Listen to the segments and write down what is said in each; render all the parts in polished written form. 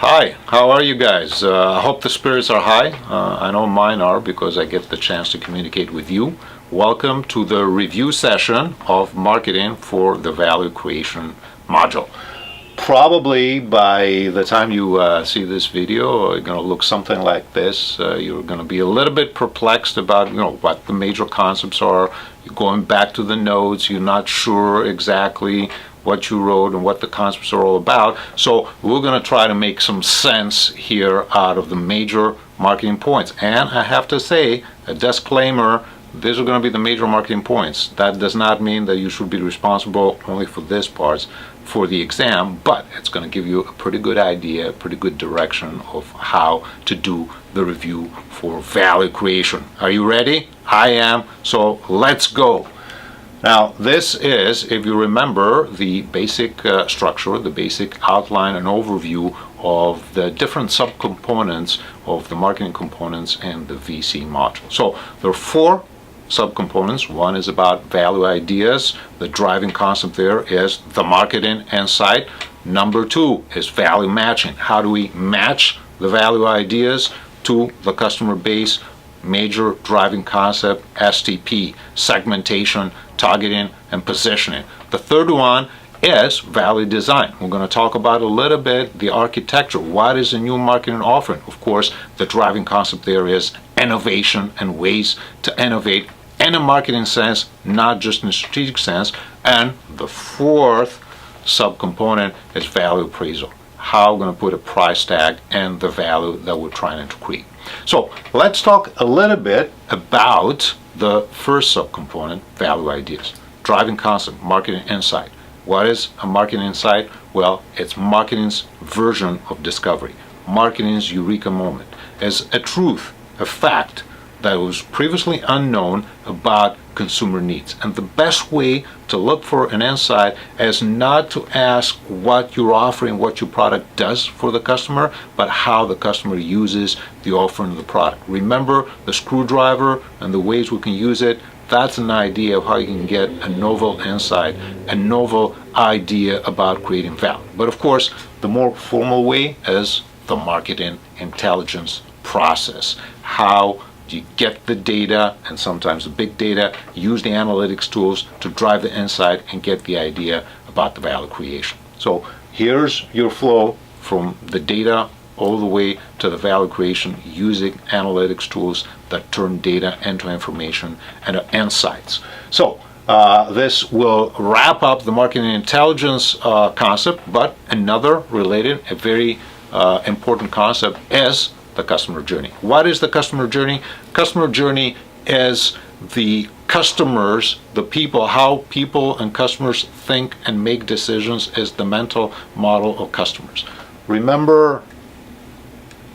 Hi, how are you guys? I hope the spirits are high. I know mine are because I get the chance to communicate with you. Welcome to the review session of marketing for the value creation module. Probably by the time you see this video, it's going to look something like this. You're going to be a little bit perplexed about what the major concepts are. You're going back to the notes. You're not sure exactly what you wrote and what the concepts are all about. So we're going to try to make some sense here out of the major marketing points. And I have to say, a disclaimer, these are going to be the major marketing points. That does not mean that you should be responsible only for this parts for the exam, but it's going to give you a pretty good idea, a pretty good direction of how to do the review for value creation. Are you ready? I am. So let's go. Now, this is, if you remember, the basic structure, the basic outline and overview of the different subcomponents of the marketing components in the VC module. So there are four subcomponents. One is about value ideas. The driving concept there is the marketing insight. Number two is value matching. How do we match the value ideas to the customer base? Major driving concept, STP, segmentation, targeting, and positioning. The third one is value design. We're going to talk about a little bit the architecture. What is a new marketing offering? Of course, the driving concept there is innovation and ways to innovate in a marketing sense, not just in a strategic sense. And the fourth subcomponent is value appraisal. How we're going to put a price tag and the value that we're trying to create. So let's talk a little bit about the first subcomponent, value ideas. Driving concept, marketing insight. What is a marketing insight? Well, it's marketing's version of discovery, marketing's eureka moment. As a truth, a fact that was previously unknown about consumer needs. And the best way to look for an insight is not to ask what you're offering, what your product does for the customer, but how the customer uses the offering of the product. Remember the screwdriver and the ways we can use it. That's an idea of how you can get a novel insight, a novel idea about creating value. But of course, the more formal way is the marketing intelligence process. How you get the data, and sometimes the big data, use the analytics tools to drive the insight and get the idea about the value creation. So here's your flow from the data all the way to the value creation using analytics tools that turn data into information and insights. So this will wrap up the marketing intelligence concept, but another related, a very important concept is the customer journey. What is the customer journey? Customer journey is the customers, the people, how people and customers think and make decisions is the mental model of customers. Remember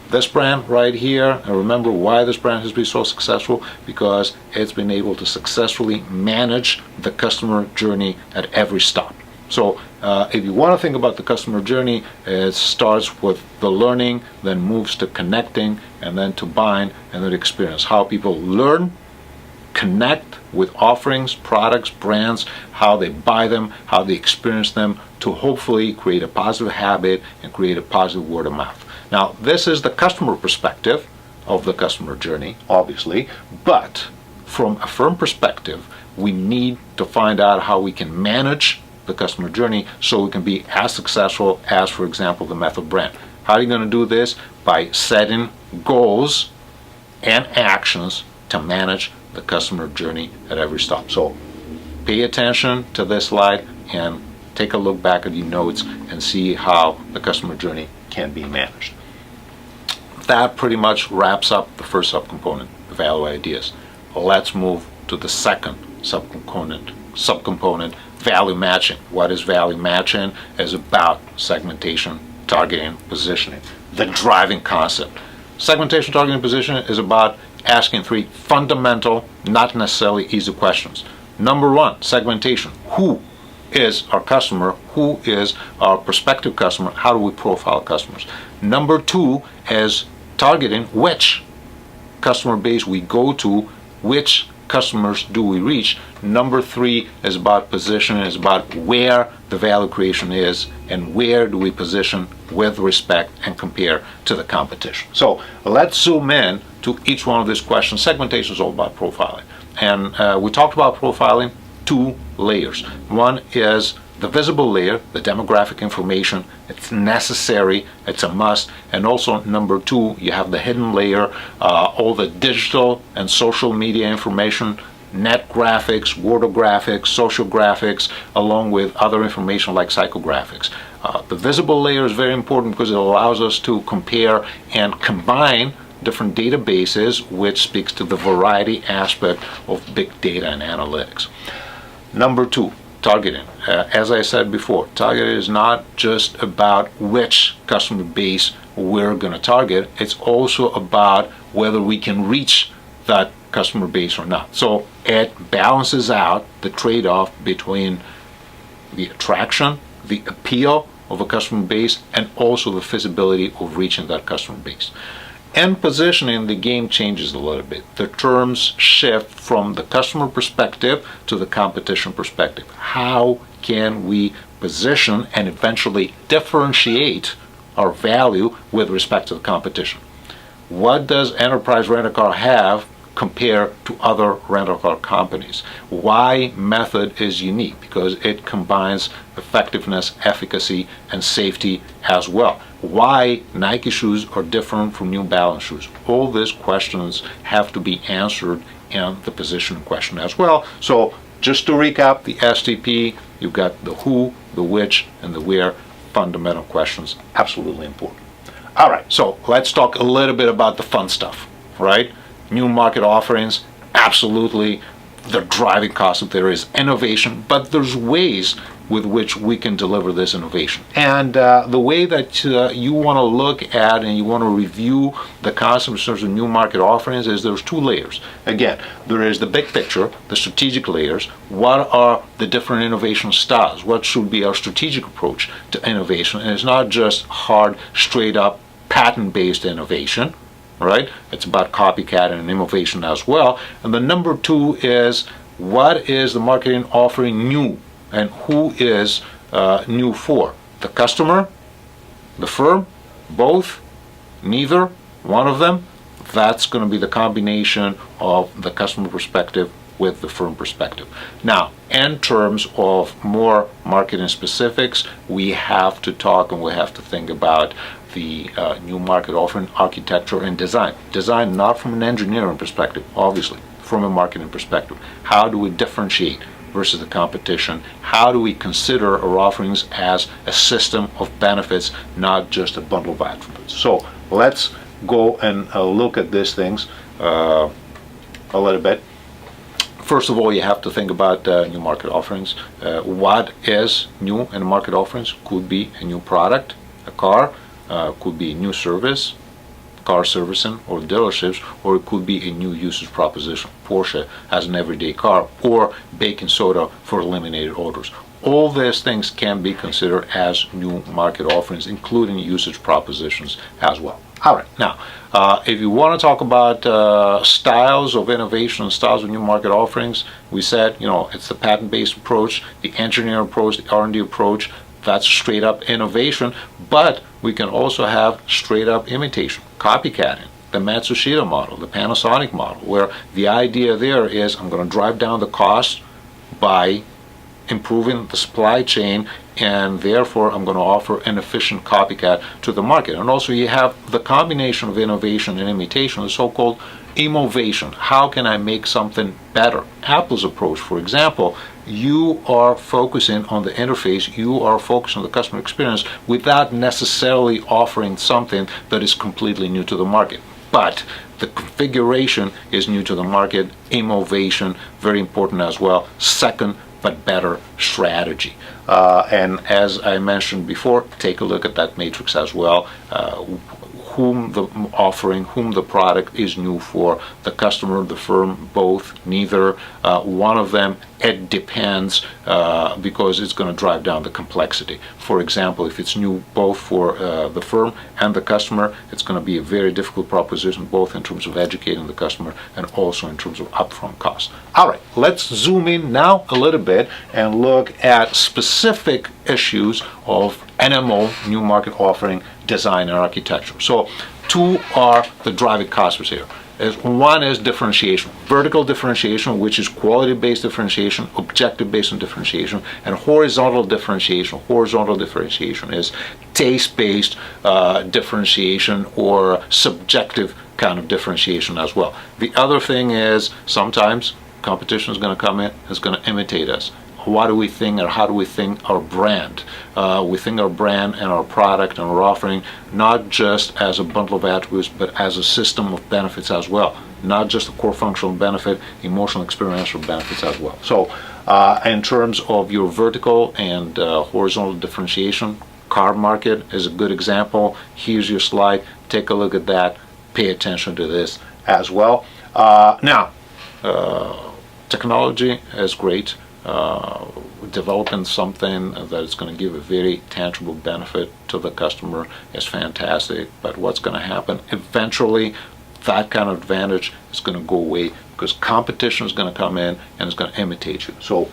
this brand right here, and remember why this brand has been so successful, because it's been able to successfully manage the customer journey at every stop. So if you want to think about the customer journey, it starts with the learning, then moves to connecting, and then to buying, and then experience. How people learn, connect with offerings, products, brands, how they buy them, how they experience them, to hopefully create a positive habit and create a positive word of mouth. Now, this is the customer perspective of the customer journey, obviously, but from a firm perspective, we need to find out how we can manage the customer journey so we can be as successful as, for example, the Method brand. How are you going to do this? By setting goals and actions to manage the customer journey at every stop. So pay attention to this slide and take a look back at your notes and see how the customer journey can be managed. That pretty much wraps up the first subcomponent, the value ideas. Let's move to the second subcomponent, value matching. What is value matching? Is about segmentation, targeting, positioning, the driving concept. Segmentation, targeting, positioning is about asking three fundamental, not necessarily easy questions. Number one, segmentation. Who is our customer? Who is our prospective customer? How do we profile customers? Number two is targeting, which customer base we go to, which customers do we reach? Number 3 is about positioning, is about where the value creation is and where do we position with respect and compare to the competition. So let's zoom in to each one of these questions. Segmentation is all about profiling. And we talked about profiling 2 layers. One is the visible layer, the demographic information. It's necessary, it's a must. And also number 2, you have the hidden layer, all the digital and social media information, net graphics, wordographics, social graphics, along with other information like psychographics. The visible layer is very important because it allows us to compare and combine different databases, which speaks to the variety aspect of big data and analytics. Number 2, targeting. As I said before, targeting is not just about which customer base we're going to target, it's also about whether we can reach that customer base or not. So it balances out the trade-off between the attraction, the appeal of a customer base, and also the feasibility of reaching that customer base. And positioning, the game changes a little bit. The terms shift from the customer perspective to the competition perspective. How can we position and eventually differentiate our value with respect to the competition? What does Enterprise Rent-A-Car have compared to other rental car companies? Why Method is unique? Because it combines effectiveness, efficacy, and safety as well. Why Nike shoes are different from New Balance shoes? All these questions have to be answered in the position question as well. So just to recap, the STP, you've got the who, the which, and the where. Fundamental questions, absolutely important. All right, so let's talk a little bit about the fun stuff, right? New market offerings, absolutely the driving concept there is innovation, but there's ways with which we can deliver this innovation. And the way that you want to look at and you want to review the concept in terms of new market offerings is there's 2 layers. Again, there is the big picture, the strategic layers. What are the different innovation styles? What should be our strategic approach to innovation? And it's not just hard, straight up, patent-based innovation, right? It's about copycat and innovation as well. And the number 2 is what is the marketing offering new and who is new for? The customer, the firm, both, neither, one of them? That's going to be the combination of the customer perspective with the firm perspective. Now, in terms of more marketing specifics, we have to talk and we have to think about the new market offering architecture and design. Design not from an engineering perspective, obviously, from a marketing perspective. How do we differentiate versus the competition? How do we consider our offerings as a system of benefits, not just a bundle of attributes? So let's go and look at these things a little bit. First of all, you have to think about new market offerings. What is new in market offerings? Could be a new product, a car, could be a new service, car servicing or dealerships, or it could be a new usage proposition. Porsche has an everyday car, or baking soda for eliminated odors. All these things can be considered as new market offerings, including usage propositions as well. All right, now, if you want to talk about styles of innovation and styles of new market offerings, we said, it's the patent-based approach, the engineering approach, the R&D approach. That's straight up innovation, but we can also have straight up imitation, copycatting, the Matsushita model, the Panasonic model, where the idea there is I'm going to drive down the cost by improving the supply chain, and therefore I'm going to offer an efficient copycat to the market. And also you have the combination of innovation and imitation, the so-called immovation. How can I make something better? Apple's approach, for example, you are focusing on the interface, you are focusing on the customer experience without necessarily offering something that is completely new to the market. But the configuration is new to the market. Immovation, very important as well. Second, but better strategy. And as I mentioned before, take a look at that matrix as well. whom the product is new for, the customer, the firm, both, neither. One of them, it depends, because it's going to drive down the complexity. For example, if it's new both for the firm and the customer, it's going to be a very difficult proposition, both in terms of educating the customer and also in terms of upfront costs. All right, let's zoom in now a little bit and look at specific issues of NMO, new market offering, design and architecture. So two are the driving causes here. One is differentiation, vertical differentiation, which is quality-based differentiation, objective-based differentiation, and horizontal differentiation. Horizontal differentiation is taste-based differentiation or subjective kind of differentiation as well. The other thing is sometimes competition is going to come in, is going to imitate us. What do we think, or how do we think our brand? We think our brand and our product and our offering not just as a bundle of attributes, but as a system of benefits as well. Not just a core functional benefit, emotional experiential benefits as well. So in terms of your vertical and horizontal differentiation, car market is a good example. Here's your slide. Take a look at that. Pay attention to this as well. Now, technology is great. Developing something that is going to give a very tangible benefit to the customer is fantastic, but what's going to happen eventually, that kind of advantage is going to go away because competition is going to come in and it's going to imitate you. So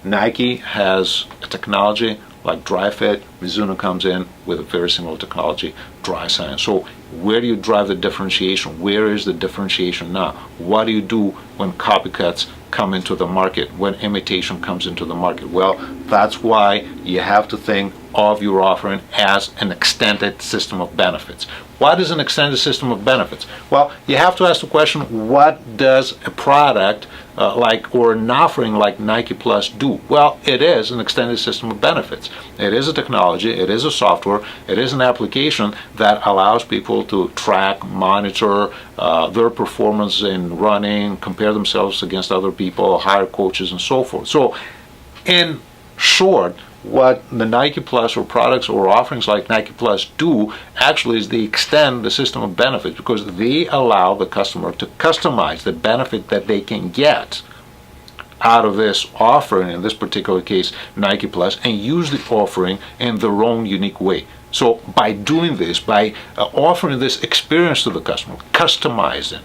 Nike has a technology like DryFit. Mizuno comes in with a very similar technology, Dry Science. So where do you drive the differentiation? Where is the differentiation now? What do you do when copycats come into the market, when imitation comes into the market? Well, that's why you have to think of your offering as an extended system of benefits. What is an extended system of benefits? Well, you have to ask the question, what does a product or an offering like Nike Plus do? Well, it is an extended system of benefits. It is a technology, it is a software, it is an application that allows people to track, monitor their performance in running, compare themselves against other people, hire coaches, and so forth. So, in short, what the Nike Plus or products or offerings like Nike Plus do actually is they extend the system of benefits because they allow the customer to customize the benefit that they can get out of this offering, in this particular case Nike Plus, and use the offering in their own unique way. So by doing this, by offering this experience to the customer, customizing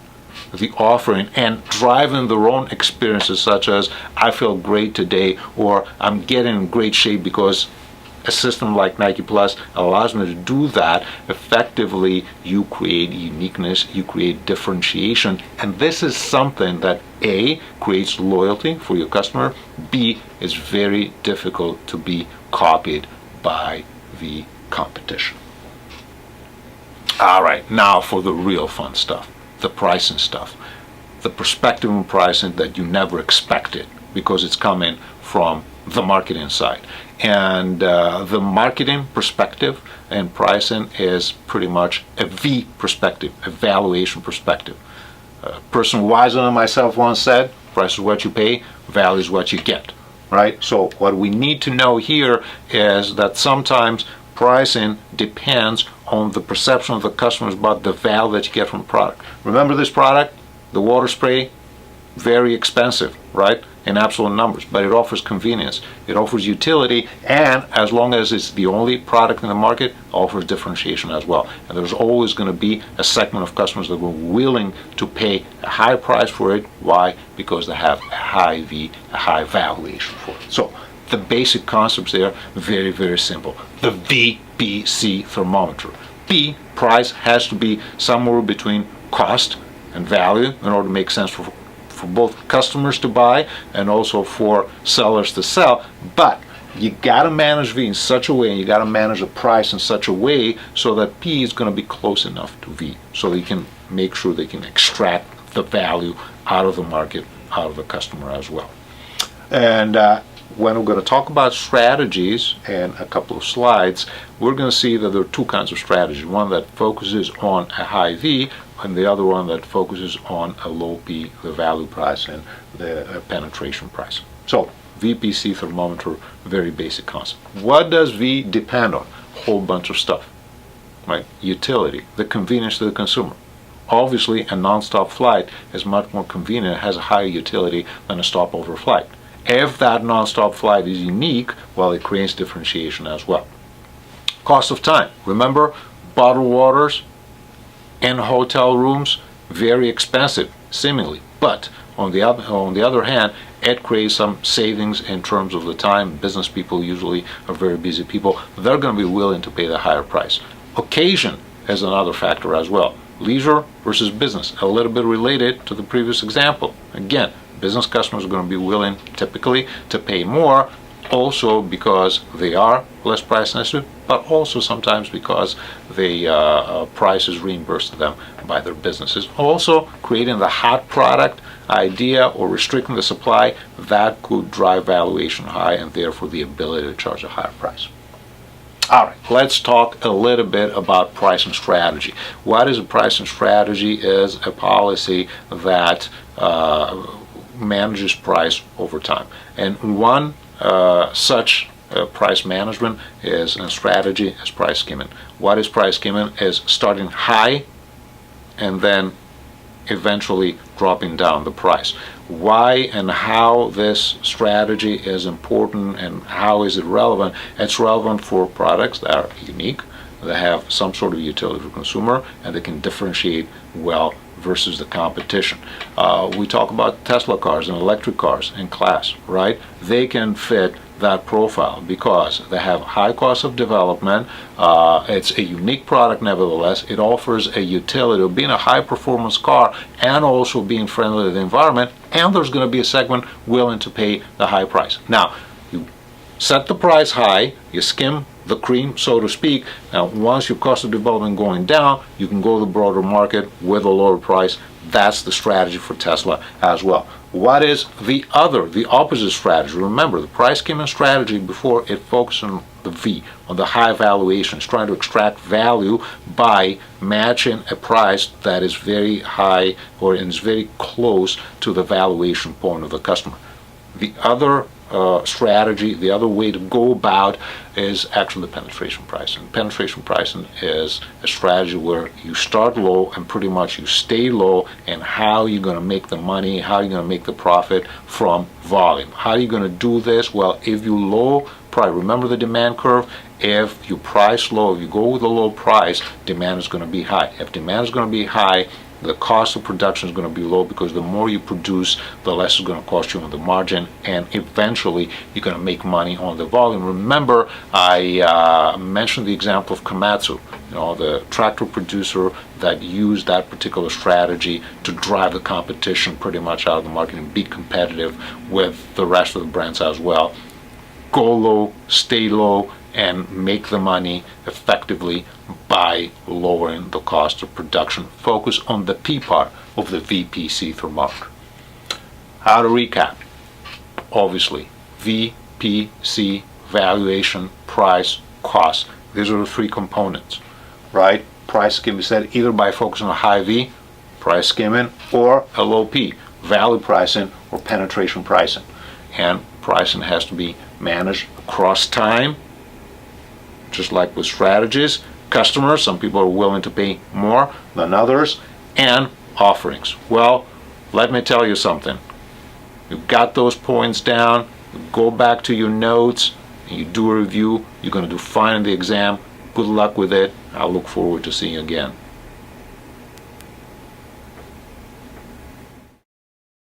the offering and driving their own experiences, such as I feel great today, or I'm getting in great shape because a system like Nike Plus allows me to do that effectively, you create uniqueness, you create differentiation, and this is something that A, creates loyalty for your customer, B, is very difficult to be copied by the competition. All right, now for the real fun stuff. The pricing stuff, the perspective on pricing that you never expected because it's coming from the marketing side. And the marketing perspective and pricing is pretty much a V perspective, a valuation perspective. A person wiser than myself once said, price is what you pay, value is what you get, right? So what we need to know here is that sometimes pricing depends on the perception of the customers about the value that you get from the product. Remember this product, the water spray, very expensive, right, in absolute numbers, but it offers convenience, it offers utility, and as long as it's the only product in the market, offers differentiation as well. And there's always going to be a segment of customers that are willing to pay a high price for it. Why? Because they have a high V, a high valuation for it. So the basic concepts there, very, very simple. The VBC thermometer. P, price, has to be somewhere between cost and value in order to make sense for both customers to buy and also for sellers to sell. But you got to manage V in such a way, and you got to manage the price in such a way so that P is going to be close enough to V, so they can make sure they can extract the value out of the market, out of the customer as well. And when we're going to talk about strategies in a couple of slides, we're going to see that there are two kinds of strategies. One that focuses on a high V, and the other one that focuses on a low P, the value price and the penetration price. So VPC thermometer, very basic concept. What does V depend on? A whole bunch of stuff. right? Utility, the convenience to the consumer. Obviously, a non-stop flight is much more convenient, has a higher utility than a stopover flight. If that non-stop flight is unique, well, it creates differentiation as well. Cost of time. Remember, bottled waters in hotel rooms, very expensive, seemingly. But on the other hand, it creates some savings in terms of the time. Business people usually are very busy people. They're going to be willing to pay the higher price. Occasion is another factor as well. Leisure versus business, a little bit related to the previous example. Again, business customers are going to be willing typically to pay more, also because they are less price sensitive, but also sometimes because the price is reimbursed to them by their businesses. Also, creating the hot product idea or restricting the supply, that could drive valuation high and therefore the ability to charge a higher price. All right, let's talk a little bit about pricing strategy. What is a pricing strategy? Is a policy that manages price over time. And one such price management is a strategy is price skimming. What is price skimming? Is starting high and then eventually dropping down the price. Why and how this strategy is important and how is it relevant? It's relevant for products that are unique, that have some sort of utility for consumer, and they can differentiate well versus the competition. We talk about Tesla cars and electric cars in class, right? They can fit that profile because they have high cost of development. It's a unique product nevertheless. It offers a utility of being a high performance car and also being friendly to the environment, and there's going to be a segment willing to pay the high price. Now, you set the price high, you skim the cream, so to speak. Now, once your cost of development going down, you can go to the broader market with a lower price. That's the strategy for Tesla as well. What is the opposite strategy? Remember, the price skimming strategy before, it focused on the V, on the high valuations, trying to extract value by matching a price that is very high or is very close to the valuation point of the customer. The other strategy, the other way to go about is actually the penetration pricing. Penetration pricing is a strategy where you start low and pretty much you stay low, and how you're going to make the money, how you're going to make the profit from volume. How are you going to do this? Well, if you low price, remember the demand curve, if you price low, if you go with a low price, demand is going to be high. If demand is going to be high, the cost of production is going to be low, because the more you produce, the less it's going to cost you on the margin, and eventually you're going to make money on the volume. Remember, I mentioned the example of Komatsu, the tractor producer that used that particular strategy to drive the competition pretty much out of the market and be competitive with the rest of the brands as well. Go low, stay low, and make the money effectively by lowering the cost of production. Focus on the P part of the VPC thermometer. How to recap? Obviously, VPC, valuation, price, cost. These are the three components, right? Price can be set either by focusing on a high V, price skimming, or a low P, value pricing or penetration pricing. And pricing has to be managed across time, just like with strategies. Customers, some people are willing to pay more than others, and offerings. Well, let me tell you something. You've got those points down, you go back to your notes, and you do a review. You're going to do fine in the exam. Good luck with it. I look forward to seeing you again.